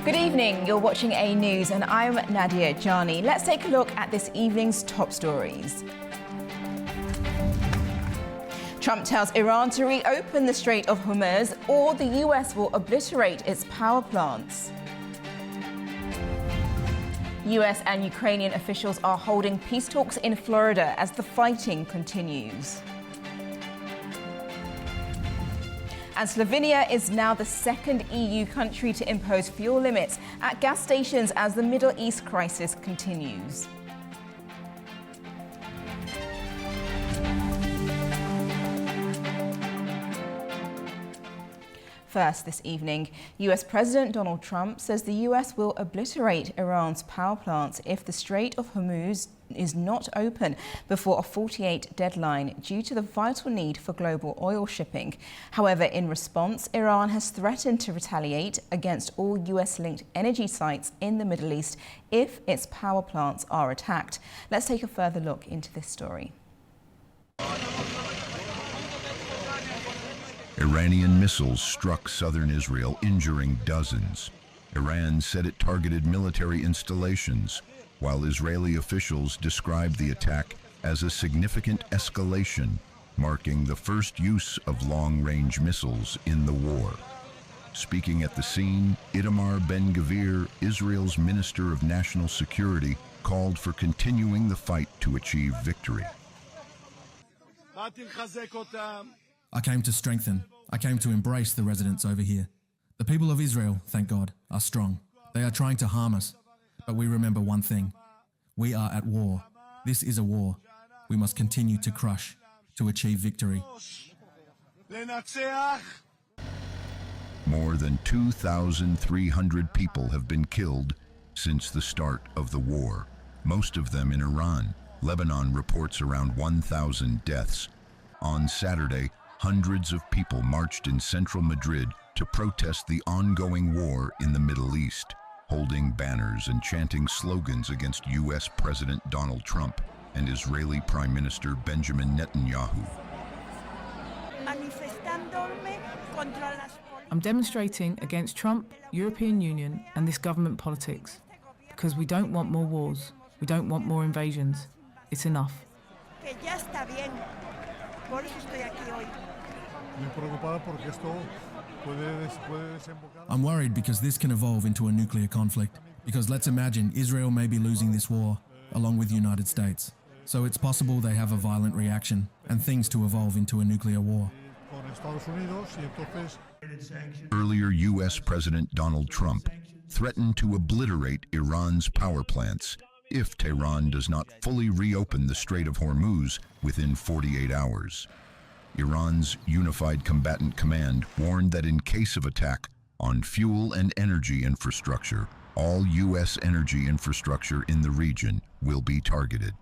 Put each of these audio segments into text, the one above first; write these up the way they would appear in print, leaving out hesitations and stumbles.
Good evening, you're watching A News and I'm Nadia Jani. Let's take a look at this evening's top stories. Trump tells Iran to reopen the Strait of Hormuz or the US will obliterate its power plants. US and Ukrainian officials are holding peace talks in Florida as the fighting continues. And Slovenia is now the second EU country to impose fuel limits at gas stations as the Middle East crisis continues. First this evening, US President Donald Trump says the US will obliterate Iran's power plants if the Strait of Hormuz is not open before a 48 deadline due to the vital need for global oil shipping. However, in response, Iran has threatened to retaliate against all US-linked energy sites in the Middle East if its power plants are attacked. Let's take a further look into this story. Iranian missiles struck southern Israel, injuring dozens. Iran said it targeted military installations, while Israeli officials described the attack as a significant escalation, marking the first use of long-range missiles in the war. Speaking at the scene, Itamar Ben-Gvir, Israel's Minister of National Security, called for continuing the fight to achieve victory. I came to strengthen. I came to embrace the residents over here. The people of Israel, thank God, are strong. They are trying to harm us. But we remember one thing. We are at war. This is a war. We must continue to crush, to achieve victory. More than 2,300 people have been killed since the start of the war, most of them in Iran. Lebanon reports around 1,000 deaths. On Saturday, hundreds of people marched in central Madrid to protest the ongoing war in the Middle East, holding banners and chanting slogans against US President Donald Trump and Israeli Prime Minister Benjamin Netanyahu. I'm demonstrating against Trump, European Union and this government politics because we don't want more wars, we don't want more invasions. It's enough. I'm worried because this can evolve into a nuclear conflict. Because let's imagine Israel may be losing this war, along with the United States. So it's possible they have a violent reaction and things to evolve into a nuclear war. Earlier, US President Donald Trump threatened to obliterate Iran's power plants if Tehran does not fully reopen the Strait of Hormuz within 48 hours. Iran's Unified Combatant Command warned that in case of attack on fuel and energy infrastructure, all US energy infrastructure in the region will be targeted.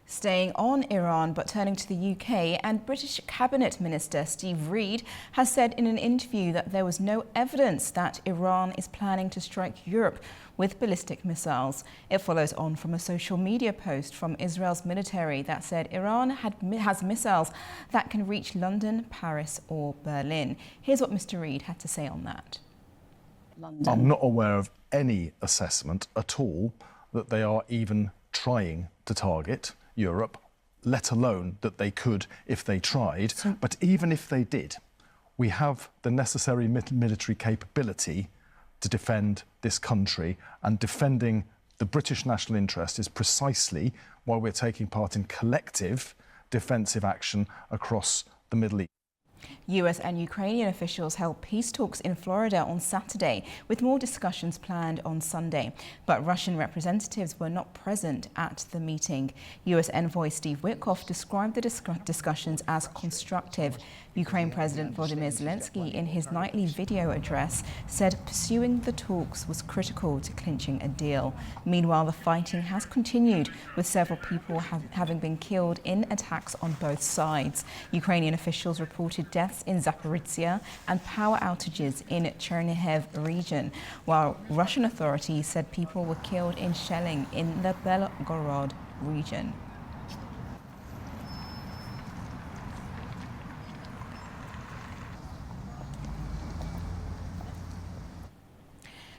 Staying on Iran but turning to the UK, and British Cabinet Minister Steve Reid has said in an interview that there was no evidence that Iran is planning to strike Europe with ballistic missiles. It follows on from a social media post from Israel's military that said Iran has missiles that can reach London, Paris or Berlin. Here's what Mr. Reid had to say on that. I'm not aware of any assessment at all that they are even trying to target Europe, let alone that they could if they tried. But even if they did, we have the necessary military capability to defend this country, and defending the British national interest is precisely why we're taking part in collective defensive action across the Middle East. US and Ukrainian officials held peace talks in Florida on Saturday, with more discussions planned on Sunday. But Russian representatives were not present at the meeting. US envoy Steve Witkoff described the discussions as constructive. Ukraine President Volodymyr Zelensky, in his nightly video address, said pursuing the talks was critical to clinching a deal. Meanwhile, the fighting has continued, with several people having been killed in attacks on both sides. Ukrainian officials reported deaths in Zaporizhia and power outages in Chernihiv region, while Russian authorities said people were killed in shelling in the Belgorod region.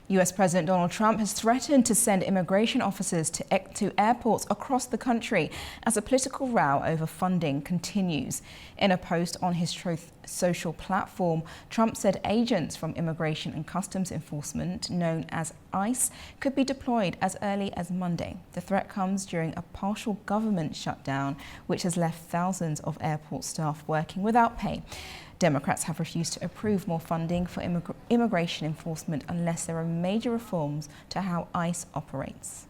US President Donald Trump has threatened to send immigration officers to airports across the country as a political row over funding continues. In a post on his Truth Social platform, Trump said agents from Immigration and Customs Enforcement, known as ICE, could be deployed as early as Monday. The threat comes during a partial government shutdown, which has left thousands of airport staff working without pay. Democrats have refused to approve more funding for immigration enforcement unless there are major reforms to how ICE operates.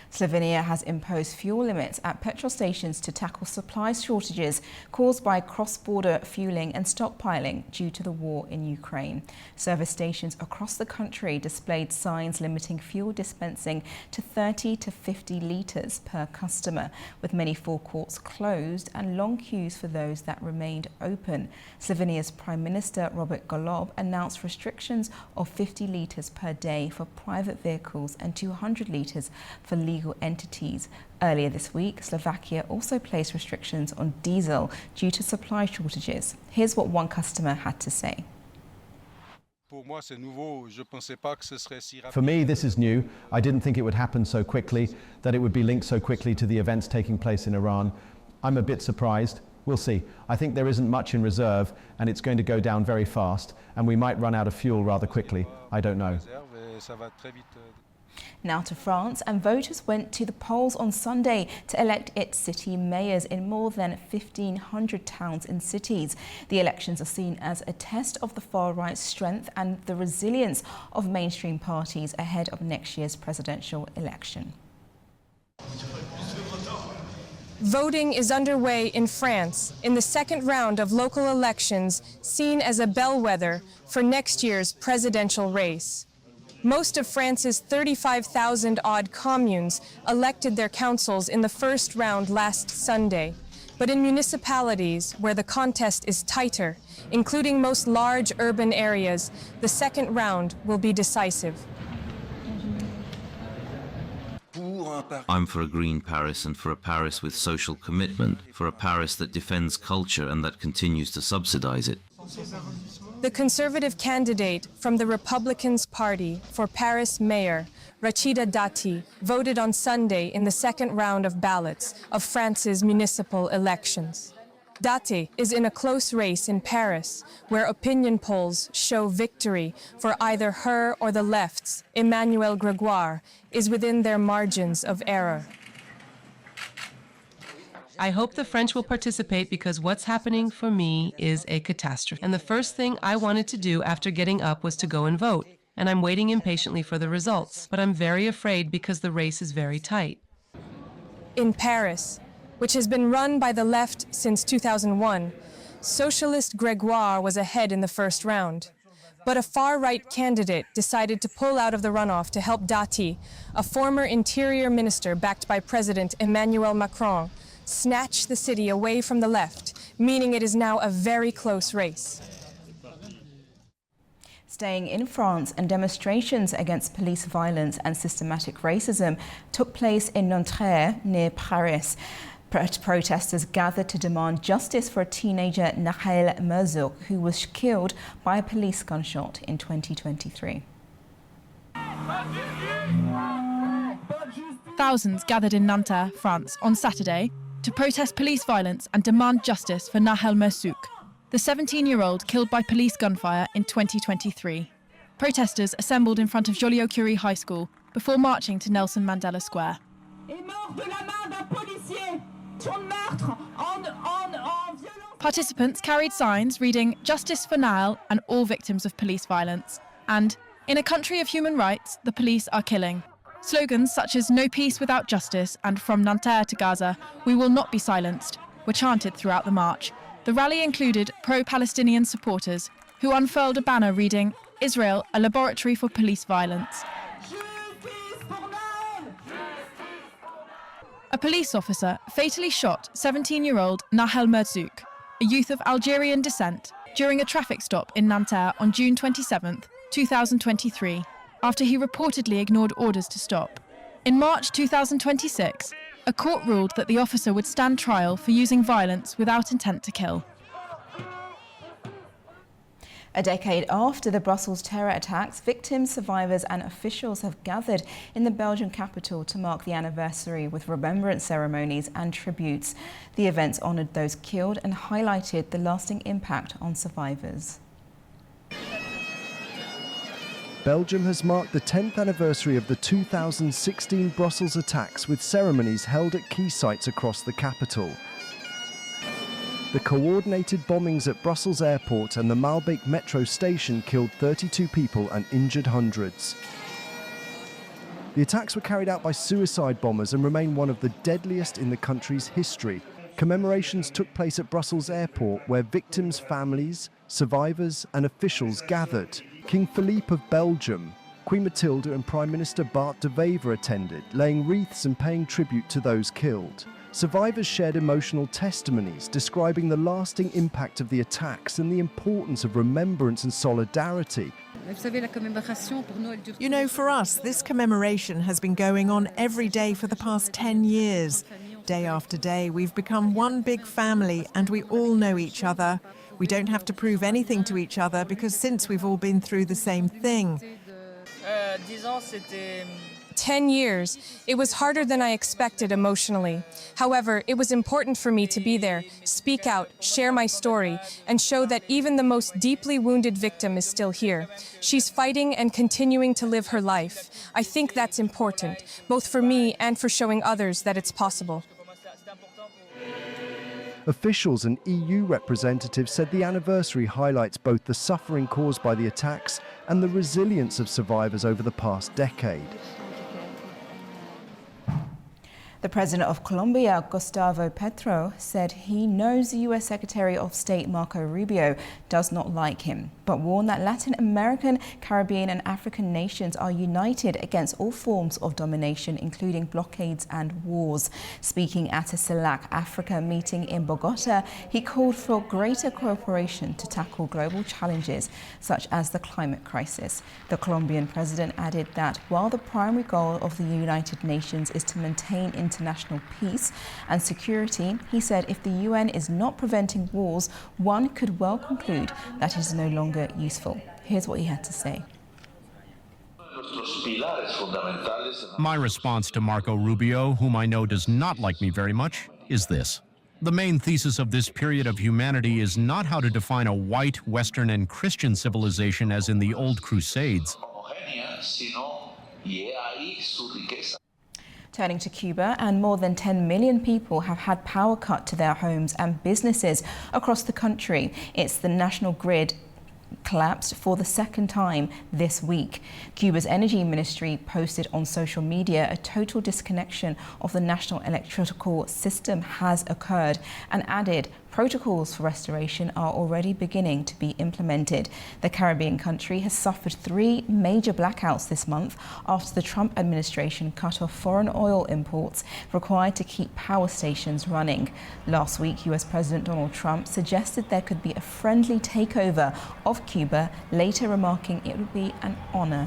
Slovenia has imposed fuel limits at petrol stations to tackle supply shortages caused by cross-border fueling and stockpiling due to the war in Ukraine. Service stations across the country displayed signs limiting fuel dispensing to 30 to 50 litres per customer, with many forecourts closed and long queues for those that remained open. Slovenia's Prime Minister Robert Golob announced restrictions of 50 litres per day for private vehicles and 200 litres for legal entities. Earlier this week, Slovakia also placed restrictions on diesel due to supply shortages. Here's what one customer had to say. For me, this is new. I didn't think it would happen so quickly, that it would be linked so quickly to the events taking place in Iran. I'm a bit surprised. We'll see. I think there isn't much in reserve, and it's going to go down very fast, and we might run out of fuel rather quickly. I don't know. Now to France, and voters went to the polls on Sunday to elect its city mayors in more than 1,500 towns and cities. The elections are seen as a test of the far-right's strength and the resilience of mainstream parties ahead of next year's presidential election. Voting is underway in France in the second round of local elections, seen as a bellwether for next year's presidential race. Most of France's 35,000-odd communes elected their councils in the first round last Sunday. But in municipalities where the contest is tighter, including most large urban areas, the second round will be decisive. I'm for a green Paris and for a Paris with social commitment, for a Paris that defends culture and that continues to subsidize it. The Conservative candidate from the Republicans Party for Paris mayor, Rachida Dati, voted on Sunday in the second round of ballots of France's municipal elections. Dati is in a close race in Paris, where opinion polls show victory for either her or the left's Emmanuel Grégoire is within their margins of error. I hope the French will participate because what's happening for me is a catastrophe. And the first thing I wanted to do after getting up was to go and vote. And I'm waiting impatiently for the results. But I'm very afraid because the race is very tight. In Paris, which has been run by the left since 2001, socialist Grégoire was ahead in the first round. But a far-right candidate decided to pull out of the runoff to help Dati, a former interior minister backed by President Emmanuel Macron, snatch the city away from the left, meaning it is now a very close race. Staying in France, and demonstrations against police violence and systematic racism took place in Nanterre, near Paris. Protesters gathered to demand justice for a teenager, Nahel Merzouk, who was killed by a police gunshot in 2023. Thousands gathered in Nanterre, France, on Saturday to protest police violence and demand justice for Nahel Merzouk, the 17-year-old killed by police gunfire in 2023. Protesters assembled in front of Joliot-Curie High School before marching to Nelson Mandela Square. Participants carried signs reading "Justice for Nahel and all victims of police violence" and "In a country of human rights, the police are killing." Slogans such as "No peace without justice" and "From Nanterre to Gaza, we will not be silenced" were chanted throughout the march. The rally included pro-Palestinian supporters who unfurled a banner reading "Israel, a laboratory for police violence." A police officer fatally shot 17-year-old Nahel Merzouk, a youth of Algerian descent, during a traffic stop in Nanterre on June 27, 2023, after he reportedly ignored orders to stop. In March 2026, a court ruled that the officer would stand trial for using violence without intent to kill. A decade after the Brussels terror attacks, victims, survivors and officials have gathered in the Belgian capital to mark the anniversary with remembrance ceremonies and tributes. The events honoured those killed and highlighted the lasting impact on survivors. Belgium has marked the 10th anniversary of the 2016 Brussels attacks with ceremonies held at key sites across the capital. The coordinated bombings at Brussels Airport and the Maalbeek metro station killed 32 people and injured hundreds. The attacks were carried out by suicide bombers and remain one of the deadliest in the country's history. Commemorations took place at Brussels Airport, where victims' families, survivors and officials gathered. King Philippe of Belgium, Queen Matilda and Prime Minister Bart de Wever attended, laying wreaths and paying tribute to those killed. Survivors shared emotional testimonies describing the lasting impact of the attacks and the importance of remembrance and solidarity. You know, for us, this commemoration has been going on every day for the past 10 years. Day after day, we've become one big family and we all know each other. We don't have to prove anything to each other because since we've all been through the same thing. 10 years. It was harder than I expected emotionally. However, it was important for me to be there, speak out, share my story, and show that even the most deeply wounded victim is still here. She's fighting and continuing to live her life. I think that's important, both for me and for showing others that it's possible. Officials and EU representatives said the anniversary highlights both the suffering caused by the attacks and the resilience of survivors over the past decade. The president of Colombia, Gustavo Petro, said he knows the U.S. Secretary of State Marco Rubio does not like him, but warned that Latin American, Caribbean and African nations are united against all forms of domination, including blockades and wars. Speaking at a CELAC Africa meeting in Bogota, he called for greater cooperation to tackle global challenges such as the climate crisis. The Colombian president added that while the primary goal of the United Nations is to maintain international peace and security, he said if the UN is not preventing wars, one could well conclude that it is no longer useful. Here's what he had to say. My response to Marco Rubio, whom I know does not like me very much, is this. The main thesis of this period of humanity is not how to define a white, Western and Christian civilization as in the old Crusades. Turning to Cuba, and more than 10 million people have had power cut to their homes and businesses across the country. It's the national grid collapsed for the second time this week. Cuba's energy ministry posted on social media a total disconnection of the national electrical system has occurred and added protocols for restoration are already beginning to be implemented. The Caribbean country has suffered 3 major blackouts this month after the Trump administration cut off foreign oil imports required to keep power stations running. Last week, US President Donald Trump suggested there could be a friendly takeover of Cuba, later remarking it would be an honor.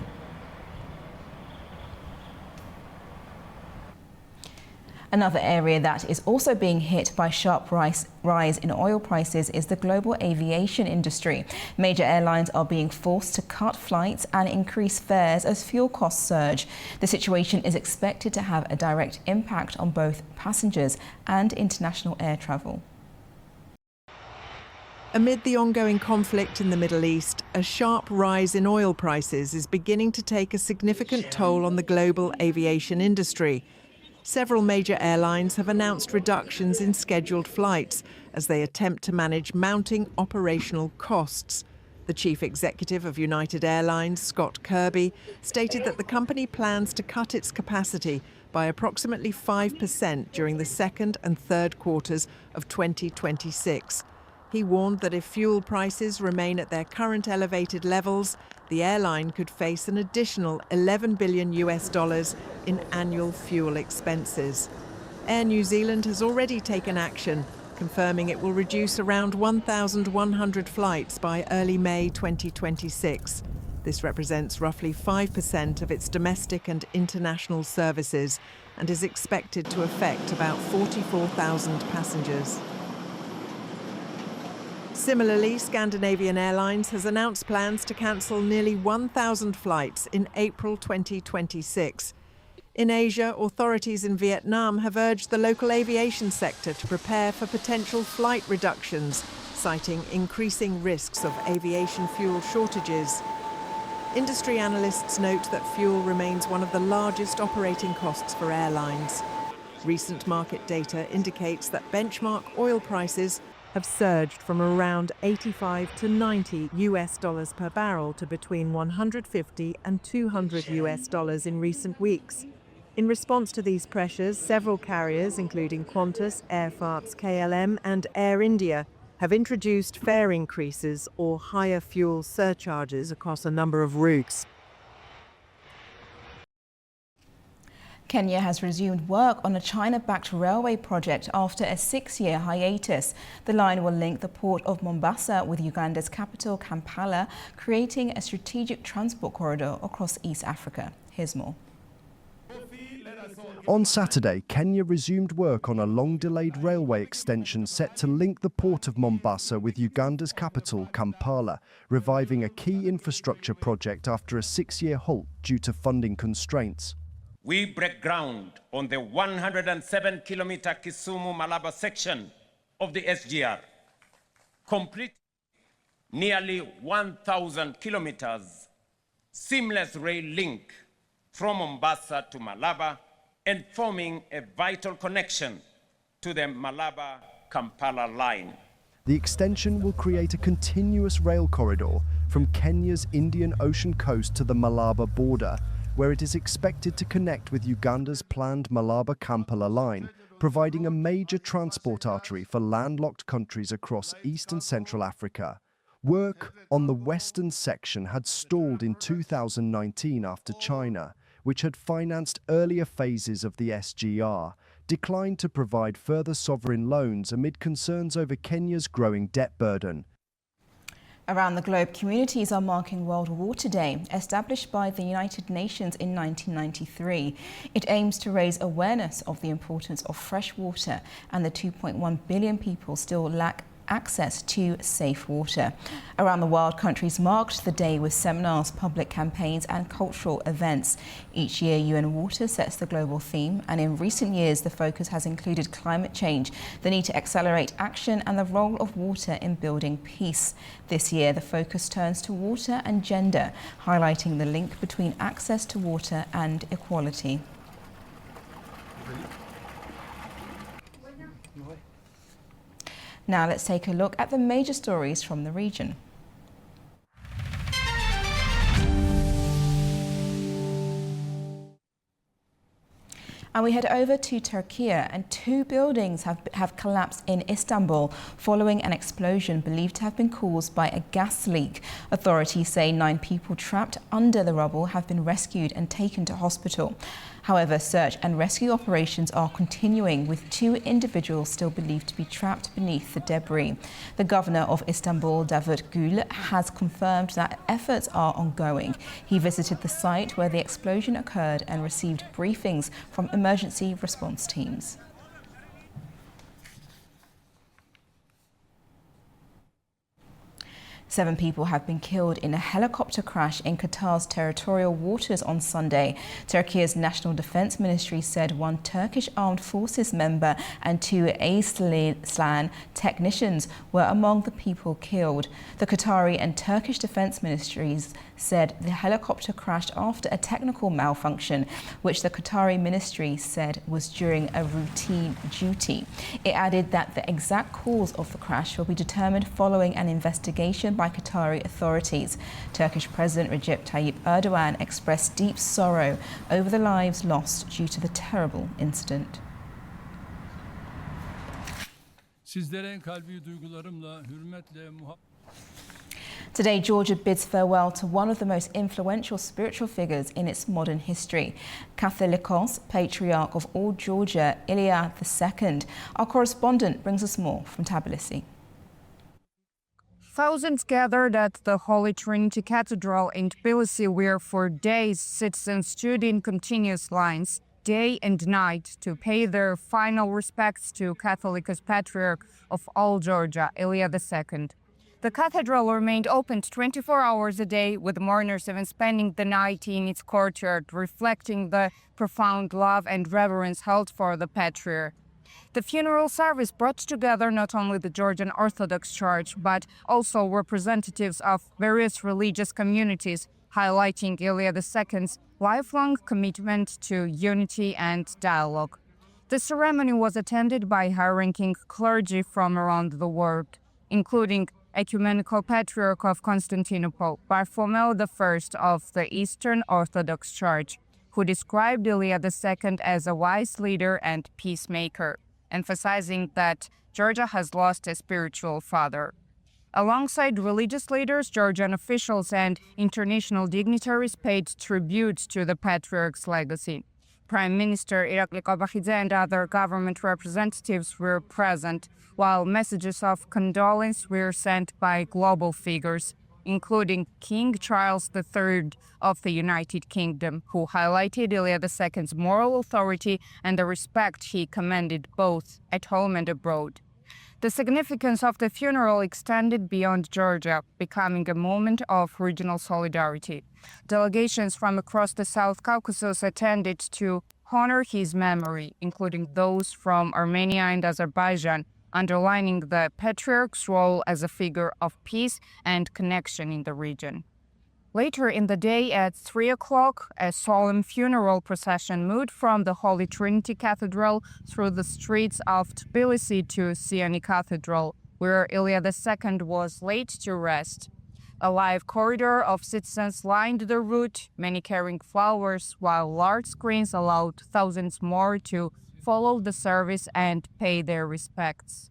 Another area that is also being hit by sharp rise in oil prices is the global aviation industry. Major airlines are being forced to cut flights and increase fares as fuel costs surge. The situation is expected to have a direct impact on both passengers and international air travel. Amid the ongoing conflict in the Middle East, a sharp rise in oil prices is beginning to take a significant toll on the global aviation industry. Several major airlines have announced reductions in scheduled flights as they attempt to manage mounting operational costs. The chief executive of United Airlines, Scott Kirby, stated that the company plans to cut its capacity by approximately 5% during the second and third quarters of 2026. He warned that if fuel prices remain at their current elevated levels, the airline could face an additional $11 billion in annual fuel expenses. Air New Zealand has already taken action, confirming it will reduce around 1,100 flights by early May 2026. This represents roughly 5% of its domestic and international services and is expected to affect about 44,000 passengers. Similarly, Scandinavian Airlines has announced plans to cancel nearly 1,000 flights in April 2026. In Asia, authorities in Vietnam have urged the local aviation sector to prepare for potential flight reductions, citing increasing risks of aviation fuel shortages. Industry analysts note that fuel remains one of the largest operating costs for airlines. Recent market data indicates that benchmark oil prices have surged from around 85 to 90 US dollars per barrel to between 150 and 200 US dollars in recent weeks. In response to these pressures, several carriers, including Qantas, Air France, KLM and Air India, have introduced fare increases or higher fuel surcharges across a number of routes. Kenya has resumed work on a China-backed railway project after a 6-year hiatus. The line will link the port of Mombasa with Uganda's capital, Kampala, creating a strategic transport corridor across East Africa. Here's more. On Saturday, Kenya resumed work on a long-delayed railway extension set to link the port of Mombasa with Uganda's capital, Kampala, reviving a key infrastructure project after a 6-year halt due to funding constraints. We break ground on the 107-kilometer Kisumu-Malaba section of the SGR, complete nearly 1,000 kilometers seamless rail link from Mombasa to Malaba and forming a vital connection to the Malaba-Kampala line. The extension will create a continuous rail corridor from Kenya's Indian Ocean coast to the Malaba border, where it is expected to connect with Uganda's planned Malaba-Kampala line, providing a major transport artery for landlocked countries across East and Central Africa. Work on the western section had stalled in 2019 after China, which had financed earlier phases of the SGR, declined to provide further sovereign loans amid concerns over Kenya's growing debt burden. Around the globe, communities are marking World Water Day, established by the United Nations in 1993. It aims to raise awareness of the importance of fresh water and the 2.1 billion people still lack access to safe water. Around the world, countries marked the day with seminars, public campaigns and cultural events. Each year, UN Water sets the global theme, and in recent years, the focus has included climate change, the need to accelerate action and the role of water in building peace. This year, the focus turns to water and gender, highlighting the link between access to water and equality. Now let's take a look at the major stories from the region. And we head over to Turkey, and 2 buildings have collapsed in Istanbul following an explosion believed to have been caused by a gas leak. Authorities say 9 people trapped under the rubble have been rescued and taken to hospital. However, search and rescue operations are continuing, with 2 individuals still believed to be trapped beneath the debris. The governor of Istanbul, Davut Gül, has confirmed that efforts are ongoing. He visited the site where the explosion occurred and received briefings from emergency response teams. Seven people have been killed in a helicopter crash in Qatar's territorial waters on Sunday. Turkey's National Defense Ministry said 1 Turkish Armed Forces member and 2 Aselsan technicians were among the people killed. The Qatari and Turkish Defense Ministries said the helicopter crashed after a technical malfunction, which the Qatari ministry said was during a routine duty. It added that the exact cause of the crash will be determined following an investigation by Qatari authorities. Turkish President Recep Tayyip Erdogan expressed deep sorrow over the lives lost due to the terrible incident. Today, Georgia bids farewell to one of the most influential spiritual figures in its modern history, Catholicos Patriarch of all Georgia, Ilya II. Our correspondent brings us more from Tbilisi. Thousands gathered at the Holy Trinity Cathedral in Tbilisi, where for days citizens stood in continuous lines, day and night, to pay their final respects to Catholicos Patriarch of all Georgia, Ilya II. The cathedral remained open 24 hours a day, with mourners even spending the night in its courtyard, reflecting the profound love and reverence held for the Patriarch. The funeral service brought together not only the Georgian Orthodox Church, but also representatives of various religious communities, highlighting Ilya II's lifelong commitment to unity and dialogue. The ceremony was attended by high-ranking clergy from around the world, including Ecumenical Patriarch of Constantinople, Bartholomew I of the Eastern Orthodox Church, who described Ilya II as a wise leader and peacemaker, emphasizing that Georgia has lost a spiritual father. Alongside religious leaders, Georgian officials and international dignitaries paid tribute to the Patriarch's legacy. Prime Minister Irakli Kobakhidze and other government representatives were present, while messages of condolence were sent by global figures, including King Charles III of the United Kingdom, who highlighted Ilya II's moral authority and the respect he commanded both at home and abroad. The significance of the funeral extended beyond Georgia, becoming a moment of regional solidarity. Delegations from across the South Caucasus attended to honor his memory, including those from Armenia and Azerbaijan, underlining the Patriarch's role as a figure of peace and connection in the region. Later in the day at 3 o'clock, a solemn funeral procession moved from the Holy Trinity Cathedral through the streets of Tbilisi to Siani Cathedral, where Ilya II was laid to rest. A live corridor of citizens lined the route, many carrying flowers, while large screens allowed thousands more to follow the service and pay their respects.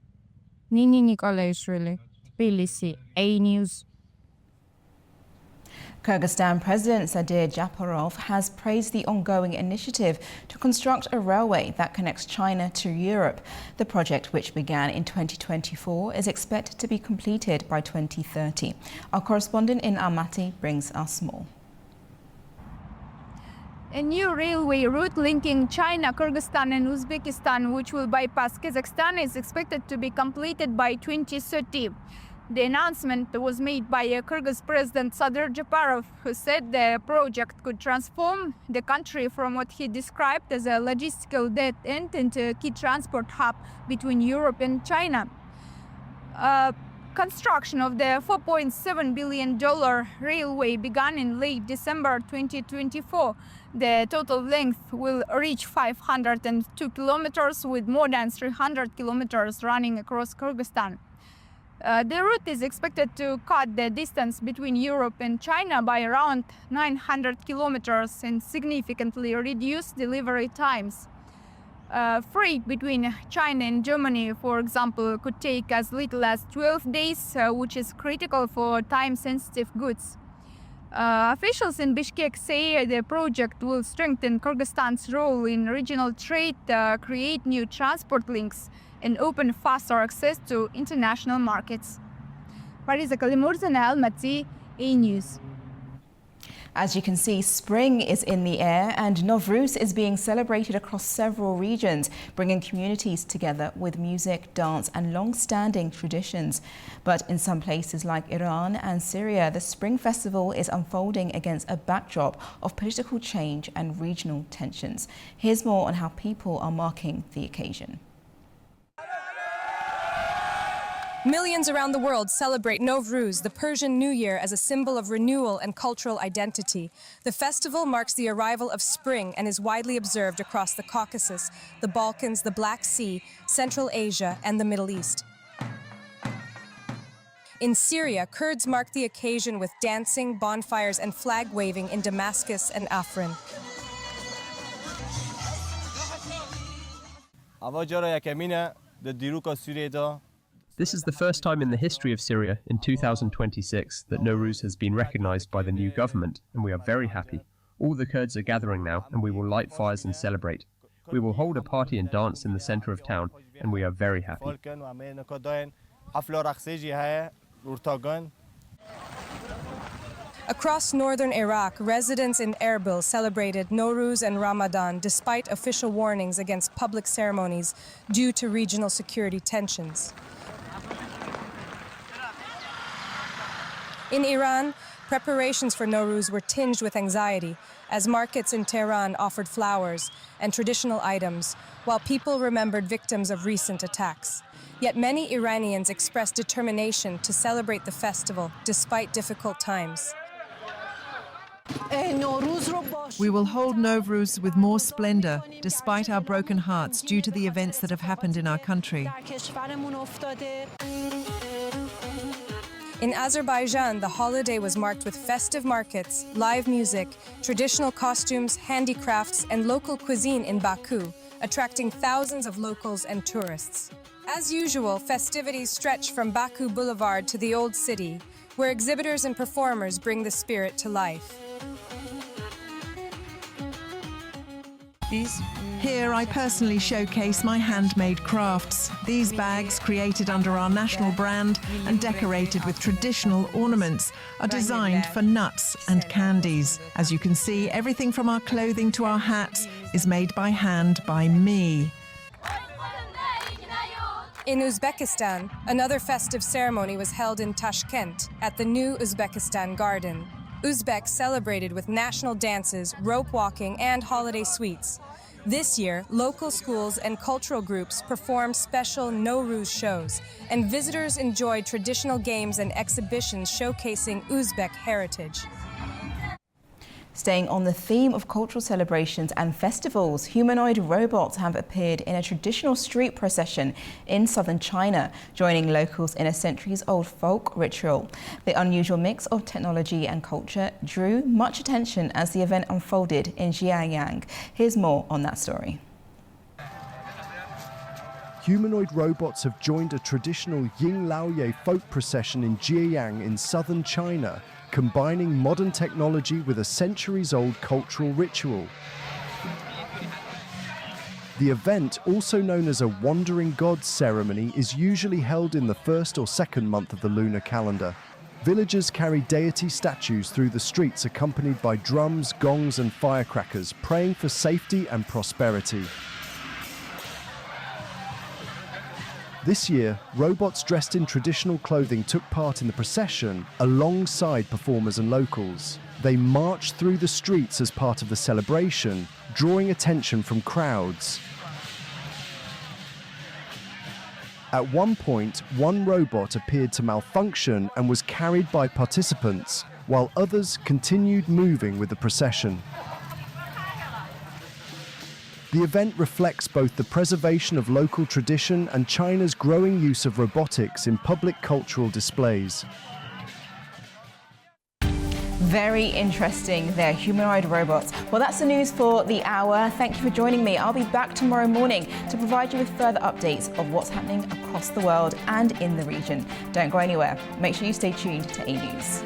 Nini Nikolaishvili, Tbilisi, A News. Kyrgyzstan President Sadir Japarov has praised the ongoing initiative to construct a railway that connects China to Europe. The project, which began in 2024, is expected to be completed by 2030. Our correspondent in Almaty brings us more. A new railway route linking China, Kyrgyzstan and Uzbekistan, which will bypass Kazakhstan, is expected to be completed by 2030. The announcement was made by Kyrgyz President Sadir Japarov, who said the project could transform the country from what he described as a logistical dead end into a key transport hub between Europe and China. Construction of the $4.7 billion railway began in late December 2024. The total length will reach 502 kilometers, with more than 300 kilometers running across Kyrgyzstan. The route is expected to cut the distance between Europe and China by around 900 kilometers and significantly reduce delivery times. Freight between China and Germany, for example, could take as little as 12 days, which is critical for time-sensitive goods. Officials in Bishkek say the project will strengthen Kyrgyzstan's role in regional trade, create new transport links, and open faster access to international markets. Pariza Kalimurza, Almaty, A News. As you can see, spring is in the air and Novruz is being celebrated across several regions, bringing communities together with music, dance and long-standing traditions. But in some places like Iran and Syria, the Spring Festival is unfolding against a backdrop of political change and regional tensions. Here's more on how people are marking the occasion. Millions around the world celebrate Novruz, the Persian New Year, as a symbol of renewal and cultural identity. The festival marks the arrival of spring and is widely observed across the Caucasus, the Balkans, the Black Sea, Central Asia, and the Middle East. In Syria, Kurds mark the occasion with dancing, bonfires, and flag waving in Damascus and Afrin. This is the first time in the history of Syria, in 2026, that Nowruz has been recognized by the new government, and we are very happy. All the Kurds are gathering now, and we will light fires and celebrate. We will hold a party and dance in the center of town, and we are very happy. Across northern Iraq, residents in Erbil celebrated Nowruz and Ramadan despite official warnings against public ceremonies due to regional security tensions. In Iran, preparations for Nowruz were tinged with anxiety as markets in Tehran offered flowers and traditional items, while people remembered victims of recent attacks. Yet many Iranians expressed determination to celebrate the festival despite difficult times. We will hold Nowruz with more splendor, despite our broken hearts due to the events that have happened in our country. In Azerbaijan, the holiday was marked with festive markets, live music, traditional costumes, handicrafts, and local cuisine in Baku, attracting thousands of locals and tourists. As usual, festivities stretch from Baku Boulevard to the Old City, where exhibitors and performers bring the spirit to life. Here I personally showcase my handmade crafts. These bags, created under our national brand and decorated with traditional ornaments, are designed for nuts and candies. As you can see, everything from our clothing to our hats is made by hand by me. In Uzbekistan, another festive ceremony was held in Tashkent at the new Uzbekistan Garden. Uzbeks celebrated with national dances, rope walking, and holiday sweets. This year, local schools and cultural groups performed special Nowruz shows, and visitors enjoyed traditional games and exhibitions showcasing Uzbek heritage. Staying on the theme of cultural celebrations and festivals, humanoid robots have appeared in a traditional street procession in southern China, joining locals in a centuries-old folk ritual. The unusual mix of technology and culture drew much attention as the event unfolded in Jianyang. Here's more on that story. Humanoid robots have joined a traditional Ying Laoye folk procession in Jianyang in southern China, combining modern technology with a centuries-old cultural ritual. The event, also known as a Wandering Gods ceremony, is usually held in the first or second month of the lunar calendar. Villagers carry deity statues through the streets accompanied by drums, gongs and firecrackers, praying for safety and prosperity. This year, robots dressed in traditional clothing took part in the procession alongside performers and locals. They marched through the streets as part of the celebration, drawing attention from crowds. At one point, one robot appeared to malfunction and was carried by participants, while others continued moving with the procession. The event reflects both the preservation of local tradition and China's growing use of robotics in public cultural displays. Very interesting, they're humanoid robots. Well, that's the news for the hour. Thank you for joining me. I'll be back tomorrow morning to provide you with further updates of what's happening across the world and in the region. Don't go anywhere. Make sure you stay tuned to A News.